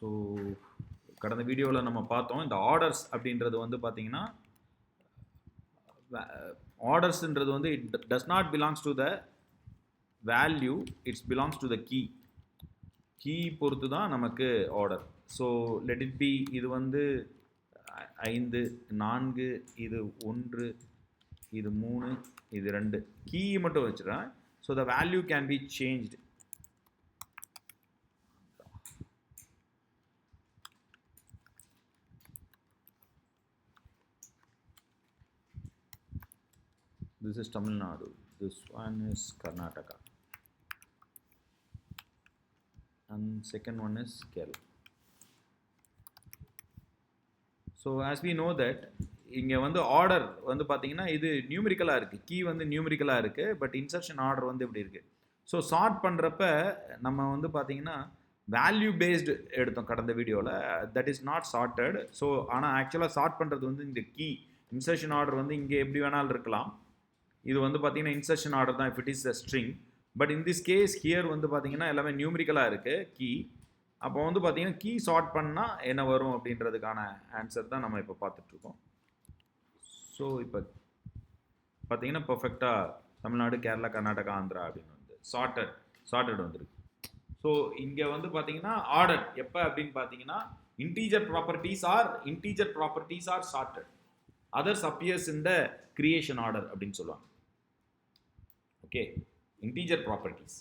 So கடந்த வீடியோவில் நம்ம பார்த்தோம் இந்த ஆர்டர்ஸ் அப்படின்றது வந்து பார்த்தீங்கன்னா ஆர்டர்ஸ்ன்றது வந்து it does not belongs to the value, it's belongs to the key பொறுத்து தான் நமக்கு order. So let it be இது வந்து 5, 4, இது 1, இது 3, இது 2 கீ மட்டும் வச்சுருக்கேன். So the value can be changed. This is Tamil Nadu. This one is Karnataka. And second one is Kerala. So as we know that இங்கே வந்து ஆர்டர் வந்து பார்த்தீங்கன்னா இது நியூமரிக்கலாக இருக்குது, கீ வந்து நியூமரிக்கலாக இருக்குது, பட் இன்சர்ஷன் ஆர்டர் வந்து இப்படி இருக்குது. ஸோ சார்ட் பண்ணுறப்ப நம்ம வந்து பார்த்தீங்கன்னா வேல்யூ பேஸ்டு எடுத்தோம் கடந்த வீடியோவில், that is not sorted. So ஆனால் ஆக்சுவலாக சார்ட் பண்ணுறது வந்து இந்த கீ இன்சர்ஷன் ஆர்டர் வந்து இங்கே எப்படி வேணாலும் இருக்கலாம். இது வந்து பார்த்தீங்கன்னா இன்சர்ஷன் ஆர்டர் தான் if it is a string. But in this case here வந்து பார்த்தீங்கன்னா எல்லாமே நியூமரிக்கலாக இருக்குது கீ. அப்போ வந்து பார்த்தீங்கன்னா கீ சார்ட் பண்ணால் என்ன வரும் அப்படின்றதுக்கான ஆன்சர் தான் நம்ம இப்போ பார்த்துட்ருக்கோம். ஸோ இப்போ பார்த்தீங்கன்னா பர்ஃபெக்டாக தமிழ்நாடு, கேரளா, கர்நாடகா, ஆந்திரா அப்படின்னு வந்து சார்ட்டட் வந்துருக்கு. ஸோ இங்கே வந்து பார்த்தீங்கன்னா ஆர்டர் எப்போ அப்படின்னு பார்த்தீங்கன்னா integer properties are sorted, others appears in the creation order அப்படின்னு சொல்லுவாங்க. Okay, integer properties